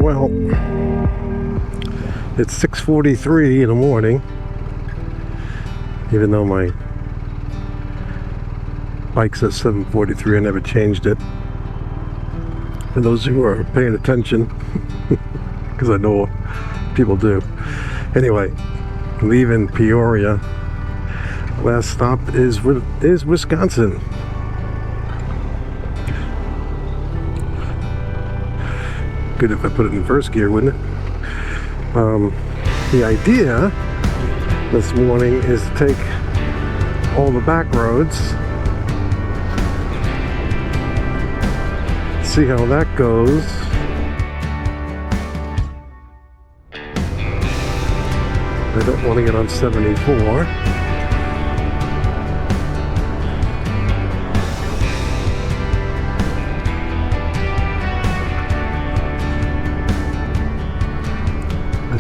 Well, it's 6:43 in the morning, even though my bike says 7:43. I never changed it. For those who are paying attention, because I know people do. Anyway, leaving Peoria. Last stop is Wisconsin. Good if I put it in first gear, wouldn't it? The idea this morning is to take all the back roads, see how that goes. I don't want to get on 74.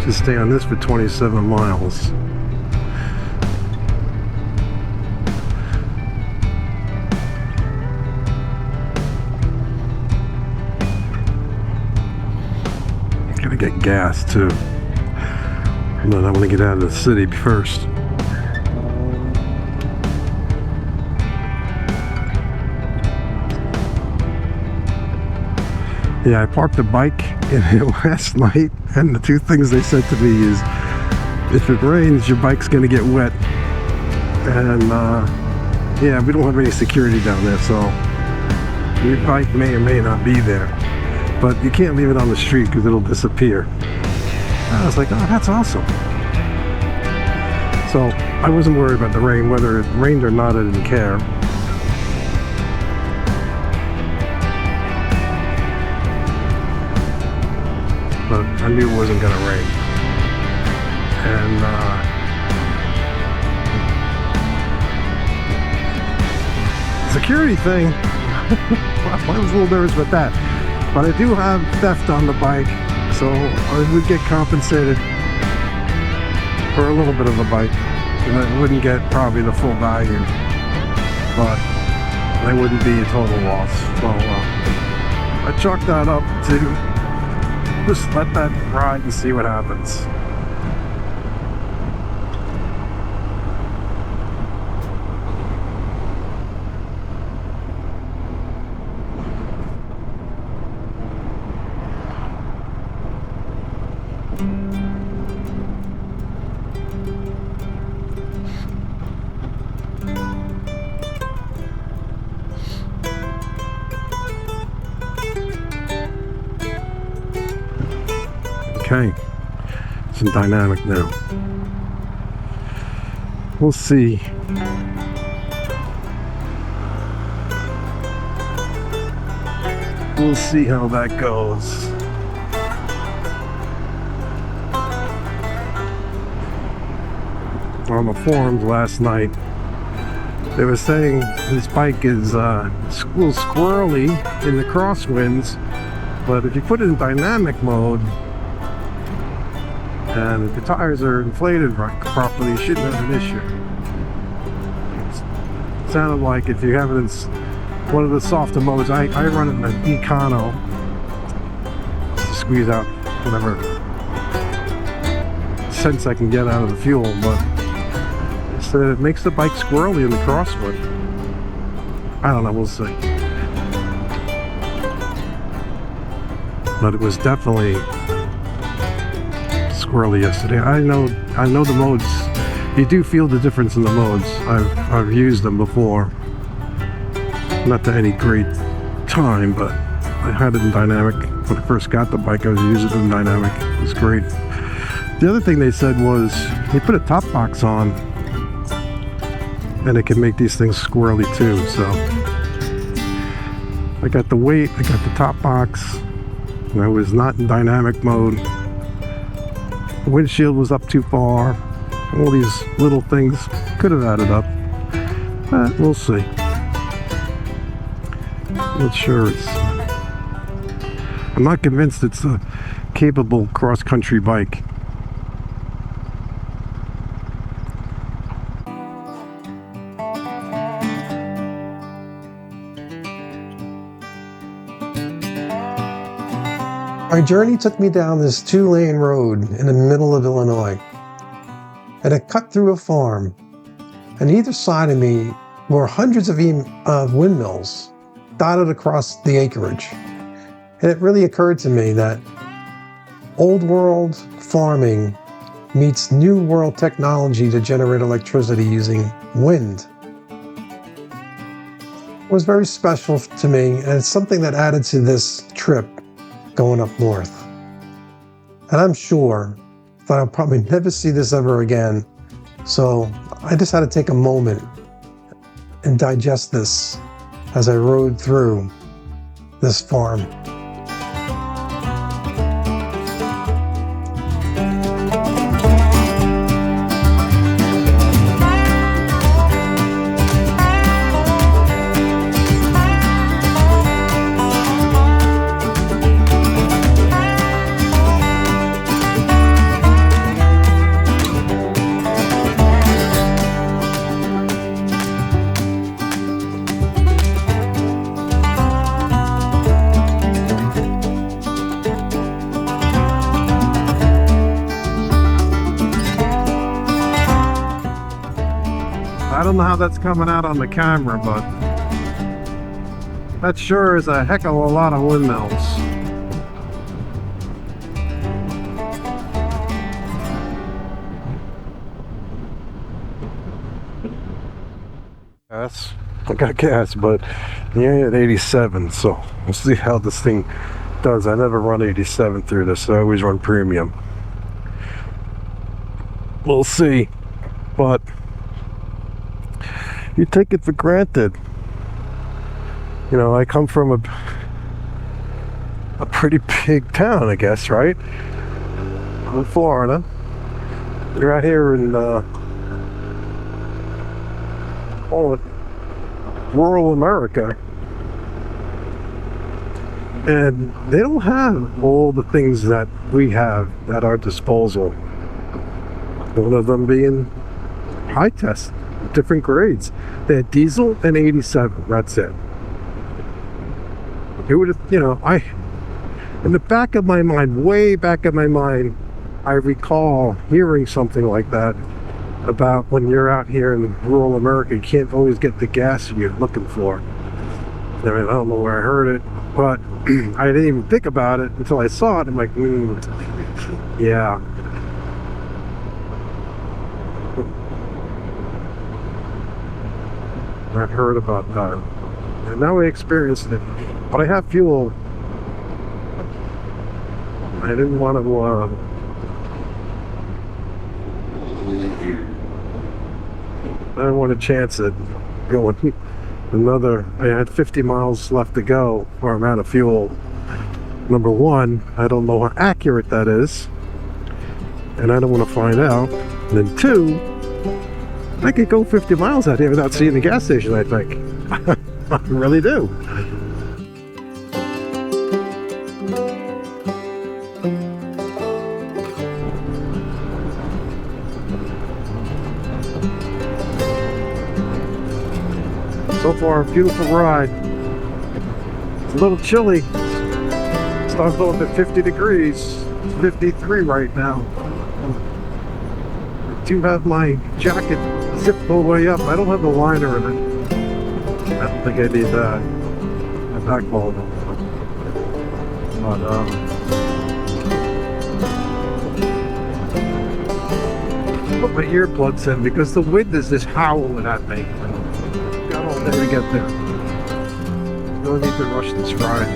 To stay on this for 27 miles. Gotta get gas too. But I want to get out of the city first. Yeah, I parked the bike in it last night, and the two things they said to me is, if it rains, your bike's gonna get wet. And yeah, we don't have any security down there, so your bike may or may not be there. But you can't leave it on the street because it'll disappear. And I was like, oh, that's awesome. So I wasn't worried about the rain. Whether it rained or not, I didn't care. But I knew it wasn't going to rain. And security thing, I was a little nervous about that. But I do have theft on the bike, so I would get compensated for a little bit of the bike. And I wouldn't get probably the full value, but they wouldn't be a total loss. So I chalked that up to just let that ride and see what happens. Okay, it's in dynamic now. We'll see. We'll see how that goes. On the forums last night, they were saying this bike is a little squirrely in the crosswinds, but if you put it in dynamic mode, and if the tires are inflated properly, you shouldn't have an issue. It sounded like if you have it in one of the softer modes, I run it in an Econo to squeeze out whatever sense I can get out of the fuel, but it said it makes the bike squirrely in the crosswind. I don't know, we'll see. But it was definitely squirrely yesterday. I know the modes. You do feel the difference in the modes. I've used them before. Not to any great time, but I had it in dynamic. When I first got the bike, I was using it in dynamic. It was great. The other thing they said was, you put a top box on, and it can make these things squirrely too. So I got the weight, I got the top box, and I was not in dynamic mode. The windshield was up too far. All these little things could have added up, but we'll see. Not sure I'm not convinced it's a capable cross-country bike. My journey took me down this 2-lane road in the middle of Illinois. And it cut through a farm. And either side of me were hundreds of windmills dotted across the acreage. And it really occurred to me that old world farming meets new world technology to generate electricity using wind. It was very special to me, and it's something that added to this trip going up north. And I'm sure that I'll probably never see this ever again. So I just had to take a moment and digest this as I rode through this farm. I don't know how that's coming out on the camera, but that sure is a heck of a lot of windmills. Gas. I got gas, but yeah, at 87, so we'll see how this thing does. I never run 87 through this, I always run premium. We'll see, but you take it for granted. You know, I come from a pretty big town, I guess, right? I'm in Florida. You're out here in call it rural America, and they don't have all the things that we have at our disposal. One of them being high test, different grades. They had diesel and 87. That's it. It would have, you know, in the back of my mind, way back of my mind, I recall hearing something like that about when you're out here in rural America, you can't always get the gas you're looking for. I mean, I don't know where I heard it, but I didn't even think about it until I saw it. I'm like, yeah. I've heard about that, and now we experienced it. But I have fuel. I didn't want to I didn't want to chance it going another. I had 50 miles left to go before I'm out of fuel. Number one, I don't know how accurate that is, and I don't want to find out. And then two, I could go 50 miles out here without seeing the gas station, I think. I really do. So far, a beautiful ride. It's a little chilly. Starts off at 50 degrees. It's 53 right now. I do have my jacket zipped all the way up. I don't have the liner in it. I don't think I need that. I'm not cold. But, put my earplugs in because the wind is just howling at me. There we get there. No need to rush this ride.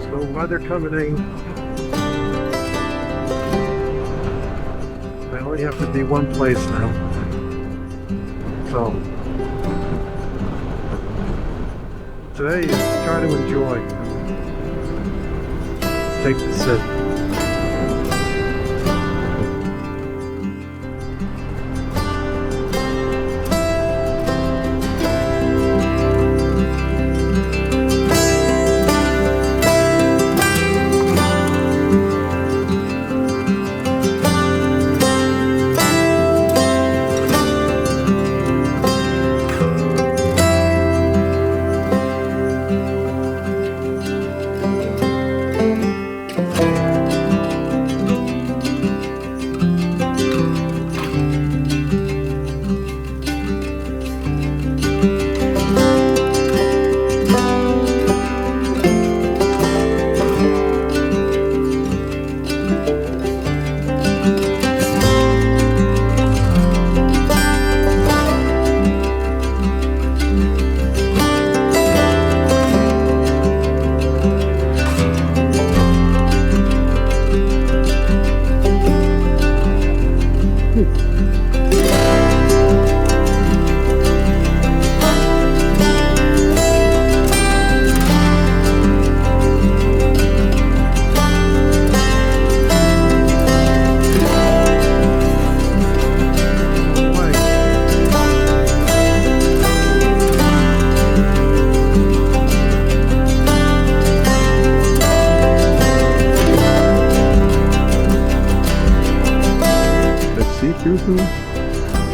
So weather coming in. I only have to be one place now. So today is try to enjoy. Take the sit.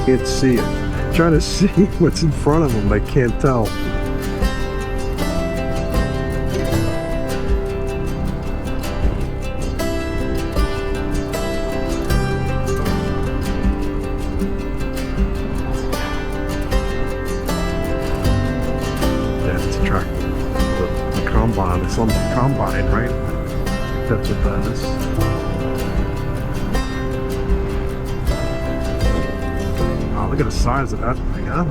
Can't see it. I'm trying to see what's in front of them. I can't tell. Yeah, it's a tractor. The combine. It's on the combine, right? That's what that is. Look at the size of that thing, huh?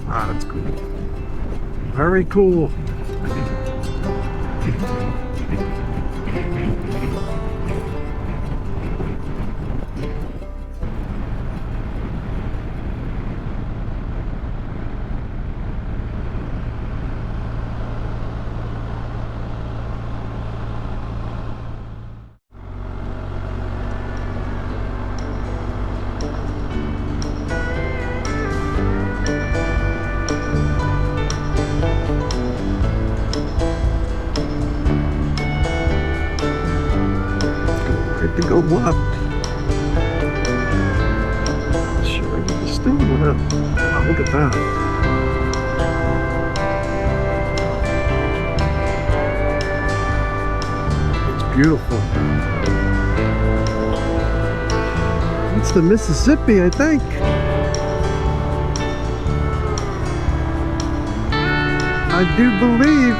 That's cool. Very cool. To go left. Sure, it's still left. Oh, look at that. It's beautiful. It's the Mississippi, I think. I do believe.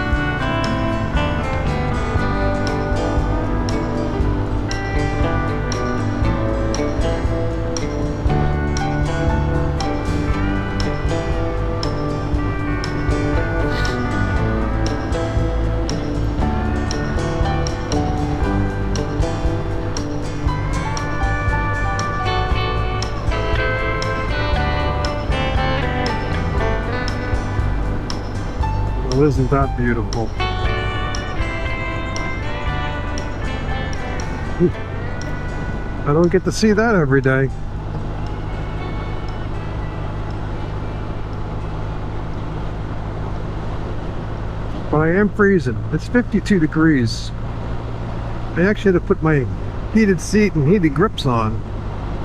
Well, isn't that beautiful? I don't get to see that every day. But I am freezing. It's 52 degrees. I actually had to put my heated seat and heated grips on.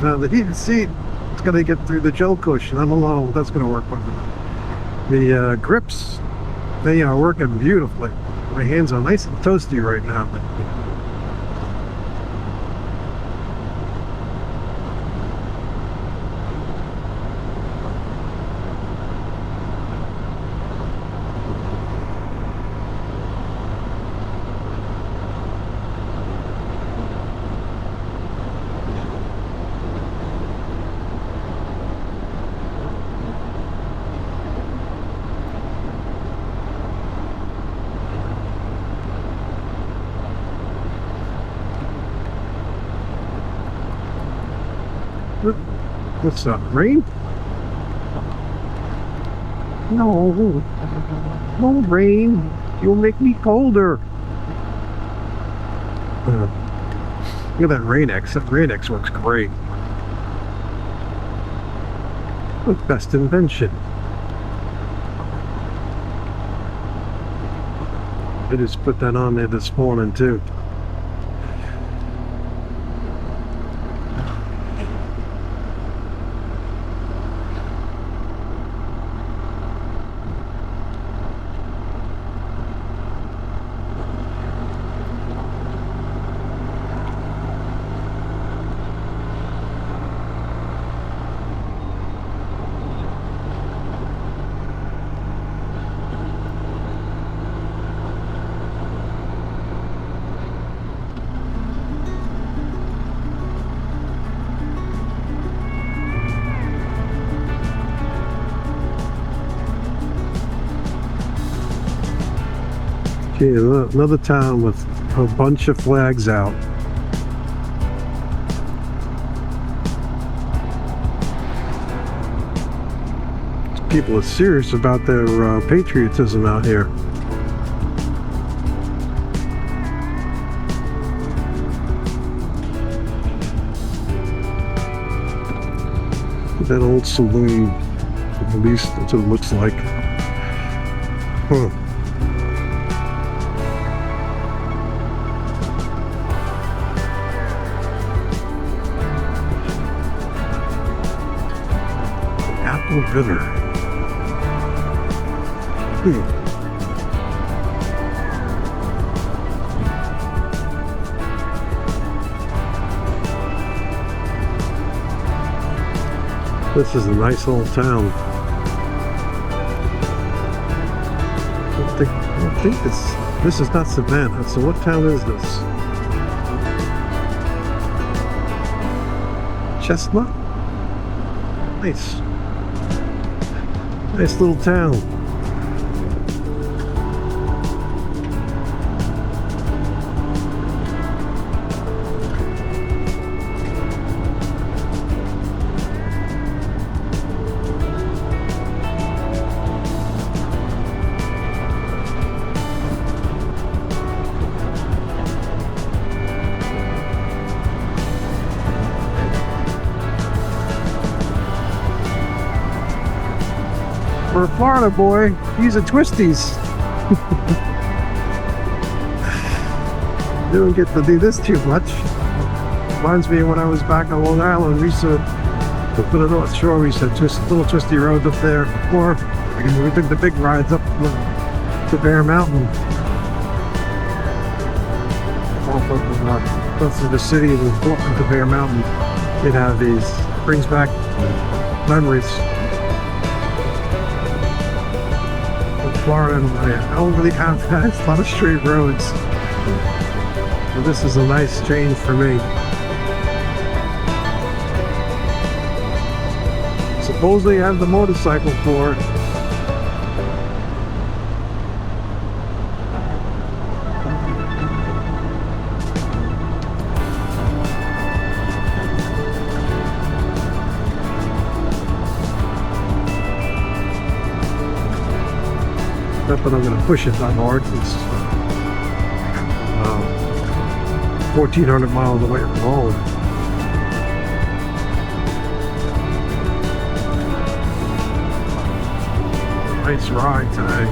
Now the heated seat is going to get through the gel cushion. I don't know if that's going to work with the grips. They are working beautifully. My hands are nice and toasty right now. What's that, rain? No, no rain. You'll make me colder. Look at that Rain-X. That Rain-X works great. Look, best invention. I just put that on there this morning too. Okay, another town with a bunch of flags out. People are serious about their patriotism out here. That old saloon, at least that's what it looks like. Huh. Apple River. This is a nice old town. I don't think this is not Savannah. So what town is this? Chestnut? Nice. Nice little town. For a Florida boy, he's a twisties. Didn't get to do this too much. Reminds me of when I was back on Long Island. We used to put the North Shore. We used to little twisty roads up there before. We took the big rides up to Bear Mountain. Close to the city and walk up to Bear Mountain. You'd have these, brings back memories. Florida, I don't really have that. It's a lot of straight roads. So this is a nice change for me. Supposedly I have the motorcycle for it. Not that I'm going to push it that hard. It's 1,400 miles away from home. Nice ride today.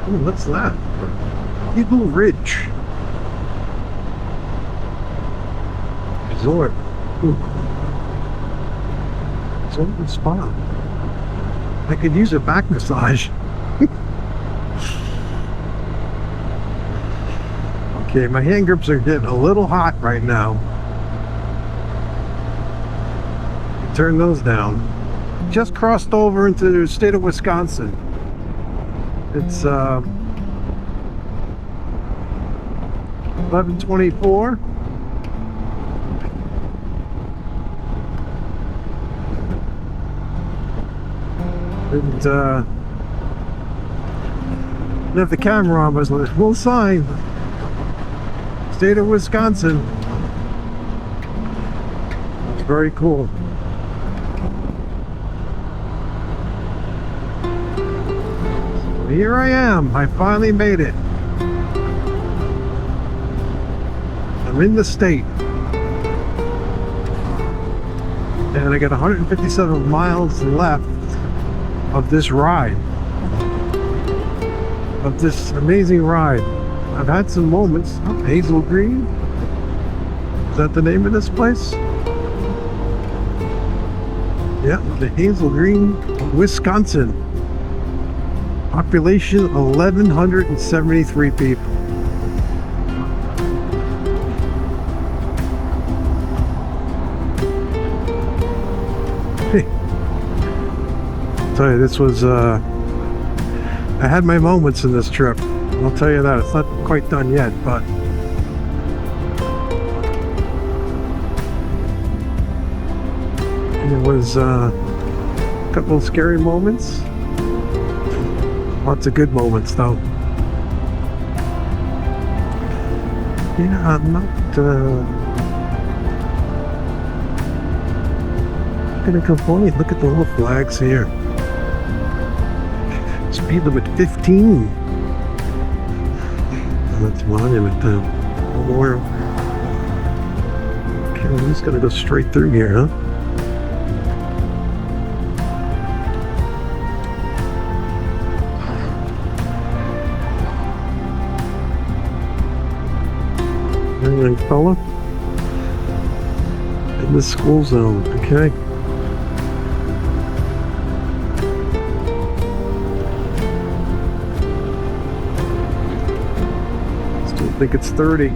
Ooh, what's that? Eagle Ridge Resort. Ooh. It's a good spot. I could use a back massage. Okay, my hand grips are getting a little hot right now. Turn those down. Just crossed over into the state of Wisconsin. It's 11:24. And have the camera on, was a little sign. State of Wisconsin. It's very cool. Here I am. I finally made it. I'm in the state. And I got 157 miles left of this ride. Of this amazing ride. I've had some moments. Oh, Hazel Green? Is that the name of this place? Yeah, the Hazel Green, Wisconsin. Population 1,173 people. Hey, tell you, this was I had my moments in this trip. I'll tell you that. It's not quite done yet, but it was a couple of scary moments. Lots of good moments, though. Yeah, I'm not gonna complain. Look at the little flags here. Speed limit 15. Oh, that's Monument Memorial. Okay, I'm just gonna go straight through here, huh? Young fella in the school zone. Okay. Still think it's 30.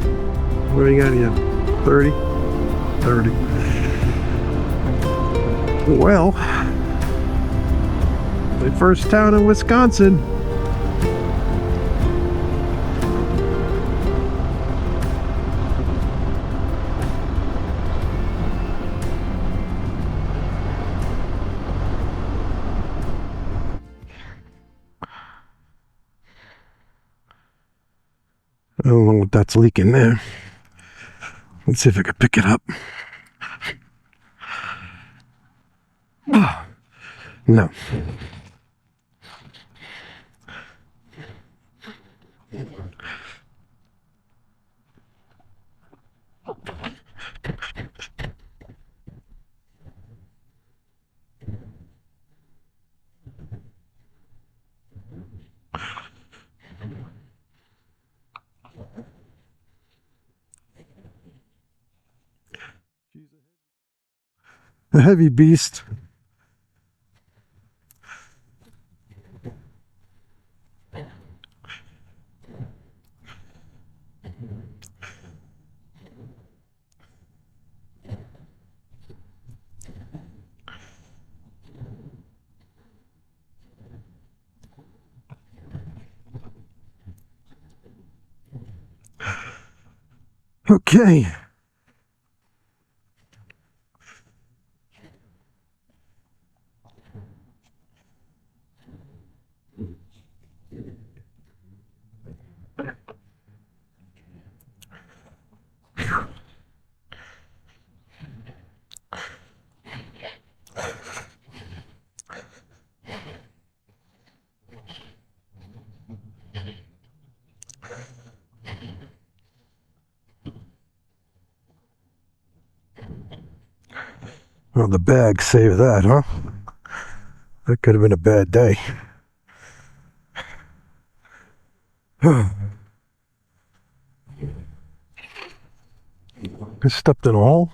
What do you got here? 30? 30. Well, the first town in Wisconsin. I don't know what that's leaking there. Let's see if I can pick it up. No. A heavy beast. Okay. Well, the bag saved that, huh? That could have been a bad day. I stepped in a hole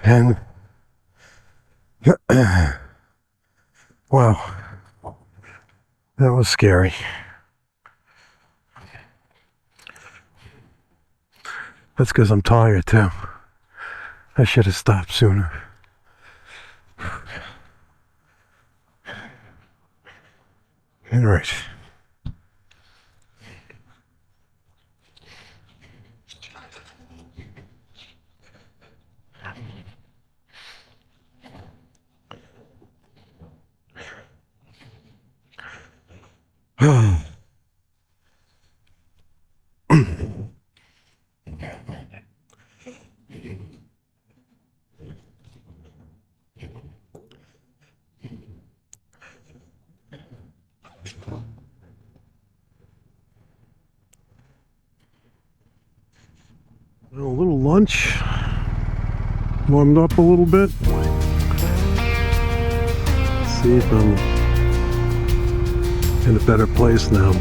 and wow, that was scary. That's because I'm tired too. I should have stopped sooner. All right. A little lunch, warmed up a little bit. Let's see if I'm in a better place now.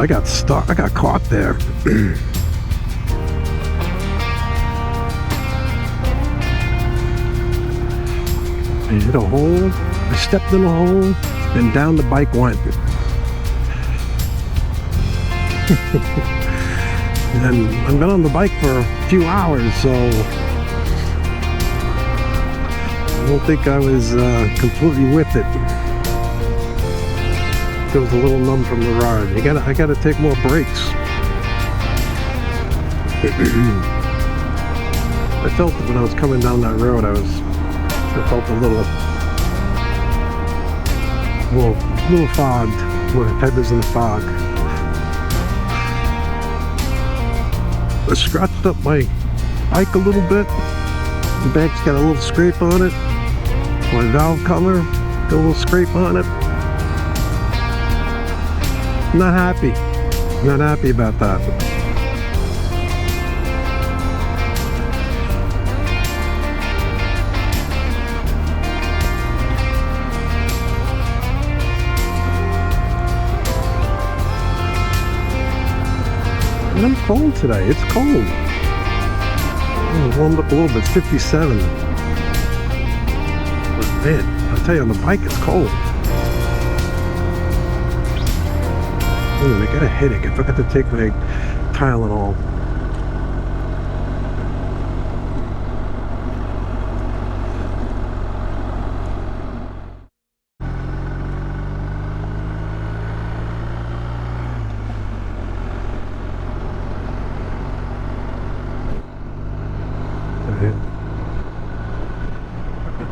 I got stuck. I got caught there. hit a hole. I stepped in a hole, and down the bike went. And I've been on the bike for a few hours, so I don't think I was completely with it. Feels a little numb from the ride. I gotta take more breaks. I felt it when I was coming down that road. I felt a little fogged. My head was in the fog. I scratched up my bike a little bit. The back's got a little scrape on it. My valve cover got a little scrape on it. Not happy. Not happy about that. And I'm cold today. It's cold. It warmed up a little bit. It's 57. But man, I'll tell you, on the bike it's cold. Oh, I got a headache. I forgot to take my Tylenol.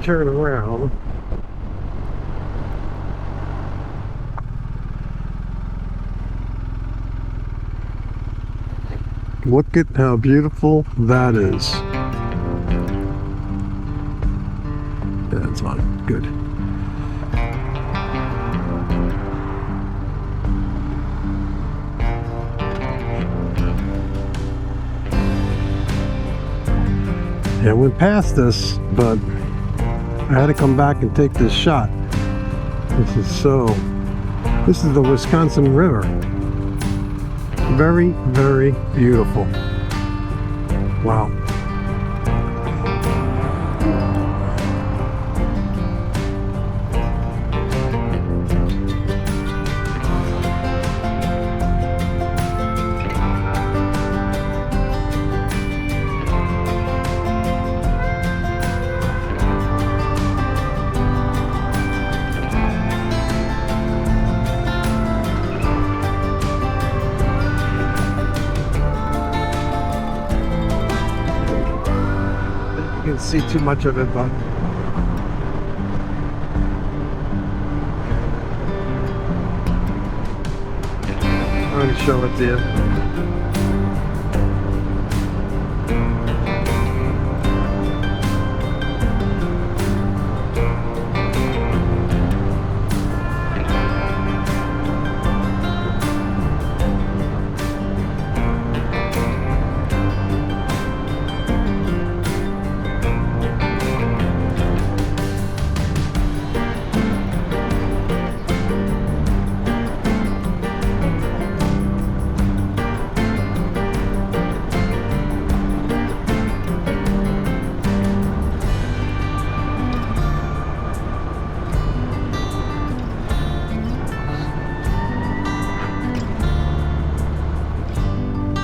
Turn around. Look at how beautiful that is. Yeah, it's on. Good. Yeah, I went past this, but I had to come back and take this shot. This is the Wisconsin River. Very, very beautiful. Wow. You can see too much of it, but I'm going to show it to you.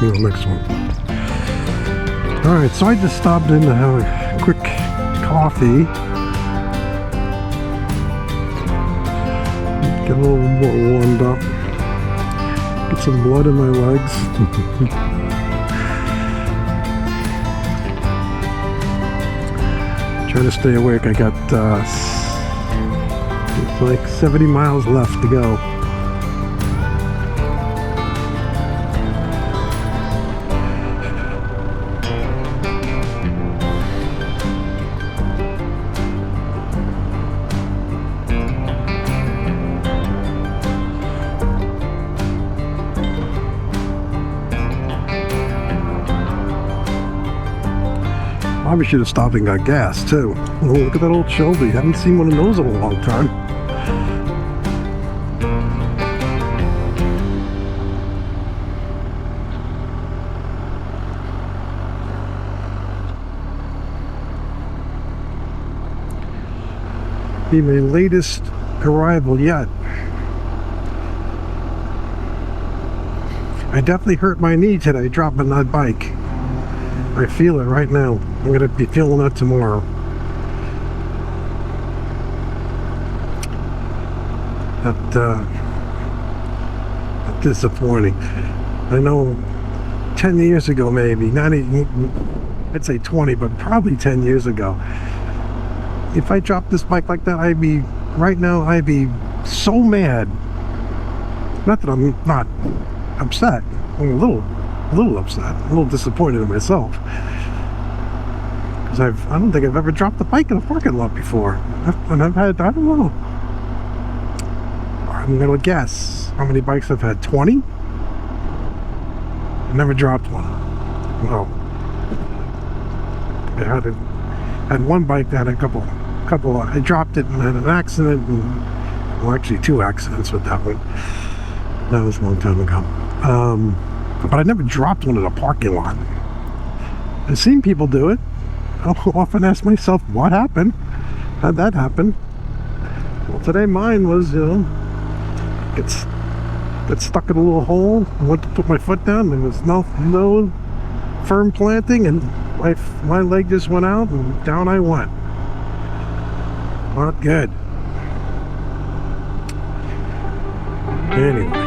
The next one. Alright, so I just stopped in to have a quick coffee. Get a little more warmed up. Get some blood in my legs. Trying to stay awake. I got it's like 70 miles left to go. Probably should have stopped and got gas too. Oh, look at that old Shelby. Haven't seen one of those in a long time. Be my latest arrival yet. I definitely hurt my knee today dropping that bike. I feel it right now. I'm gonna be feeling it tomorrow. That's disappointing. I know 10 years ago, maybe, not even, I'd say 20, but probably 10 years ago, if I dropped this bike like that, right now, I'd be so mad. Not that I'm not upset. I'm a little upset, a little disappointed in myself. Because I don't think I've ever dropped the bike in a parking lot before. And I've had, I don't know, I'm gonna guess how many bikes I've had. 20? I never dropped one. No. I had one bike that had a couple. I dropped it and had an accident, and, well, actually 2 accidents with that one. That was a long time ago. But I never dropped one in a parking lot. I've seen people do it. I'll often ask myself, what happened? How'd that happen? Well, today mine was, got stuck in a little hole. I went to put my foot down. There was no firm planting, and my leg just went out, and down I went. Not good. Anyway.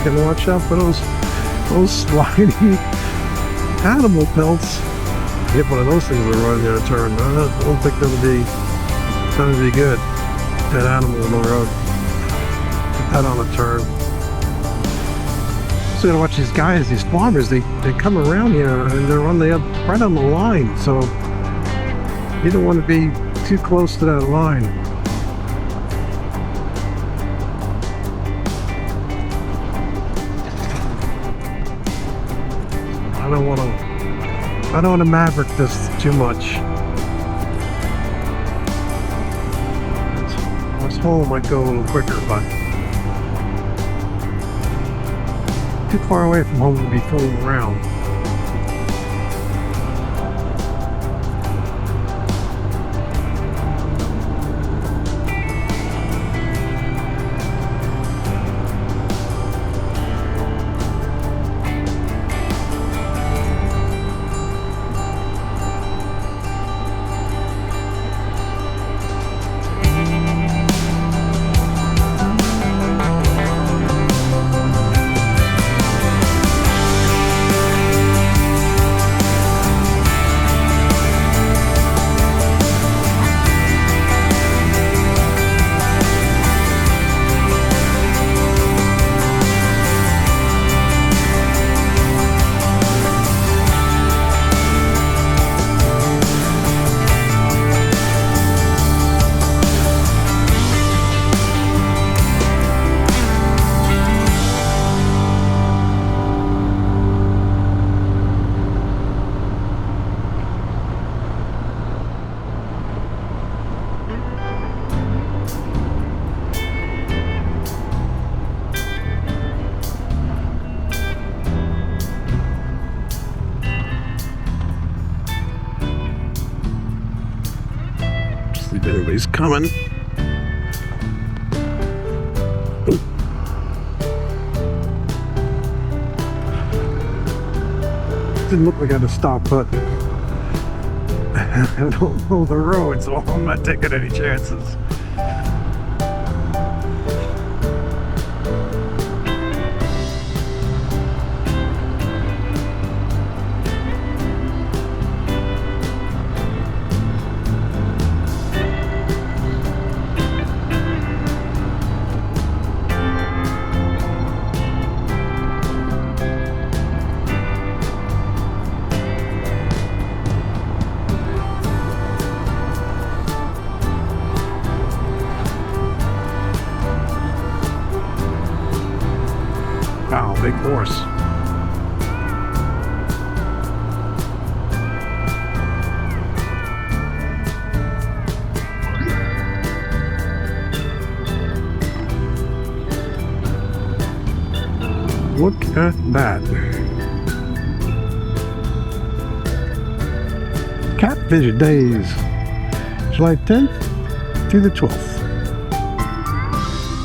Gotta watch out for those sliding animal pelts. Hit one of those things will run you a turn. I don't think that'll be good. That animal on the road. Put that on a turn. So you gotta watch these guys, these farmers. They come around here and they're right on the line. So you don't want to be too close to that line. I don't want to maverick this too much. This home might go a little quicker, but too far away from home to be fooling around. if anybody's coming. Didn't look like I had a stop button. I don't know the road, so I'm not taking any chances. Wow, big horse. Look at that. Catfish Days, July 10th to the 12th.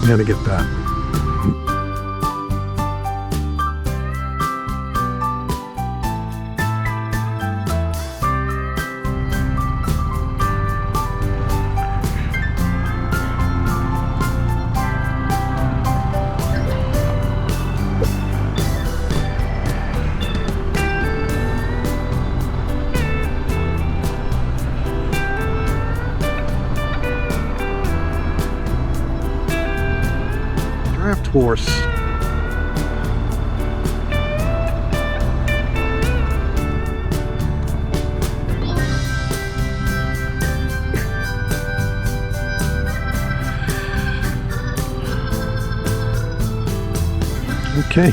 Gotta get that. Draft horse. Okay,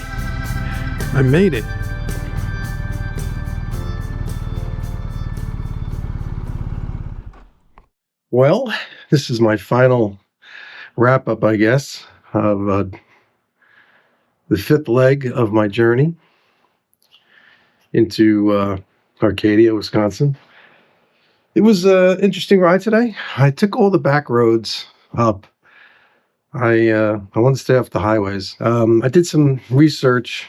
I made it. Well, this is my final wrap up, I guess, of the fifth leg of my journey into Arcadia, Wisconsin. It was an interesting ride today. I took all the back roads up. I wanted to stay off the highways. I did some research,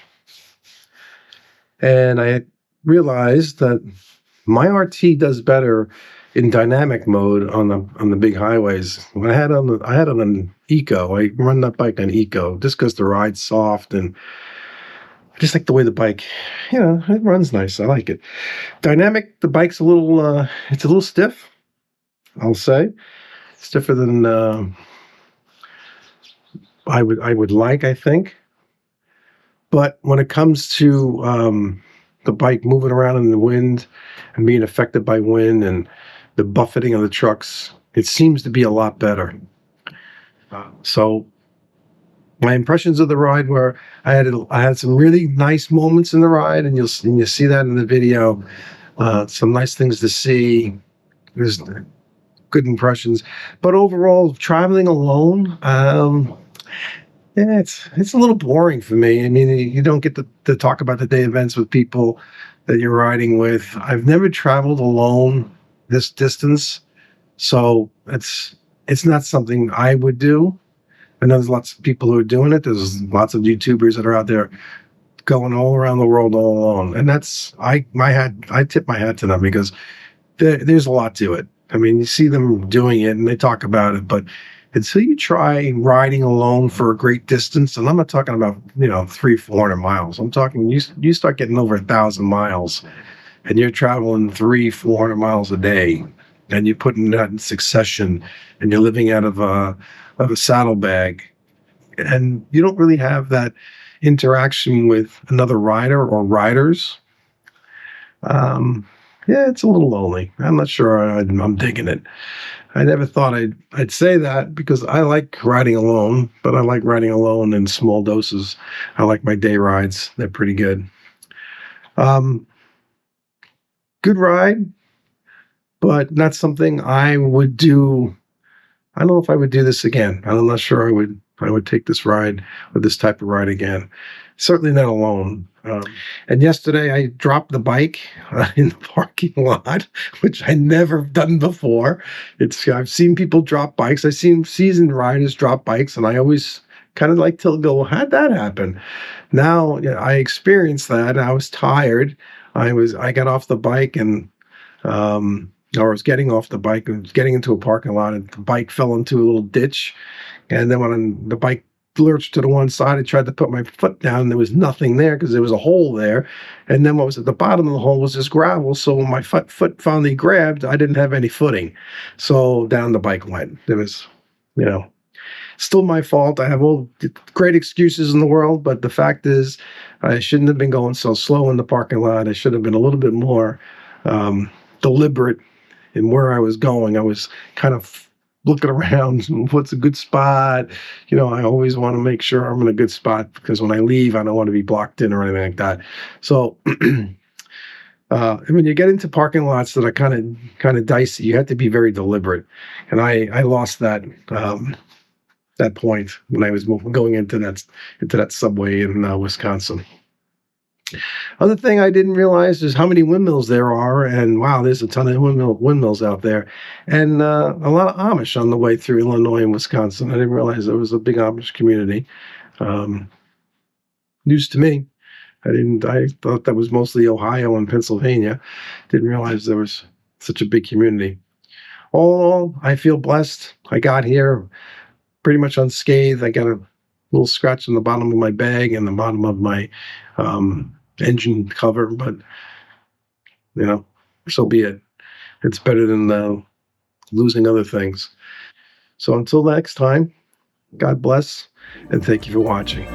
and I realized that my RT does better in dynamic mode on the big highways. When I had on an Eco. I run that bike on Eco just because the ride's soft, and I just like the way the bike, it runs nice. I like it. Dynamic, the bike's a little it's a little stiff, I'll say. Stiffer than I would like, I think. But when it comes to the bike moving around in the wind and being affected by wind and the buffeting of the trucks, it seems to be a lot better. So my impressions of the ride were I had some really nice moments in the ride, and you'll see that in the video. Some nice things to see. There's good impressions, but overall, traveling alone, it's a little boring for me. I mean, you don't get to talk about the day events with people that you're riding with. I've never traveled alone this distance, so it's not something I would do. I know there's lots of people who are doing it. There's lots of YouTubers that are out there going all around the world all alone, and I tip my hat to them because there's a lot to it. I mean, you see them doing it and they talk about it, but until you try riding alone for a great distance, and I'm not talking about 300-400 miles. I'm talking you start getting over 1,000 miles, and you're traveling 300-400 miles a day, and you're putting that in succession, and you're living out of a saddlebag, and you don't really have that interaction with another rider or riders. It's a little lonely. I'm not sure I'm digging it. I never thought I'd say that because I like riding alone, but I like riding alone in small doses. I like my day rides. They're pretty good. Good ride, but not something I would do. I don't know if I would do this again. I'm not sure I would take this ride or this type of ride again. Certainly not alone. And yesterday I dropped the bike in the parking lot, which I never done before. I've seen people drop bikes. I've seen seasoned riders drop bikes, and I always kind of like to go, how'd that happen? Now, I experienced that. I was tired. I got off the bike and or I was getting off the bike and was getting into a parking lot, and the bike fell into a little ditch. And then when the bike lurched to the one side, I tried to put my foot down, and there was nothing there because there was a hole there. And then what was at the bottom of the hole was just gravel. So when my foot finally grabbed, I didn't have any footing. So down the bike went. It was, still my fault. I have all the great excuses in the world, but the fact is, I shouldn't have been going so slow in the parking lot. I should have been a little bit more deliberate in where I was going. I was kind of looking around, what's a good spot. I always want to make sure I'm in a good spot, because when I leave, I don't want to be blocked in or anything like that. So when you get into parking lots that are kind of dicey, you have to be very deliberate. And I lost that point when I was going into that subway in Wisconsin. Other thing I didn't realize is how many windmills there are, and wow, there's a ton of windmills out there, and a lot of Amish on the way through Illinois and Wisconsin. I didn't realize there was a big Amish community. News to me. I thought that was mostly Ohio and Pennsylvania. Didn't realize there was such a big community. All in all, I feel blessed. I got here pretty much unscathed. I got a little scratch on the bottom of my bag and the bottom of my engine cover, but so be it. It's better than losing other things. So until next time, God bless, and thank you for watching.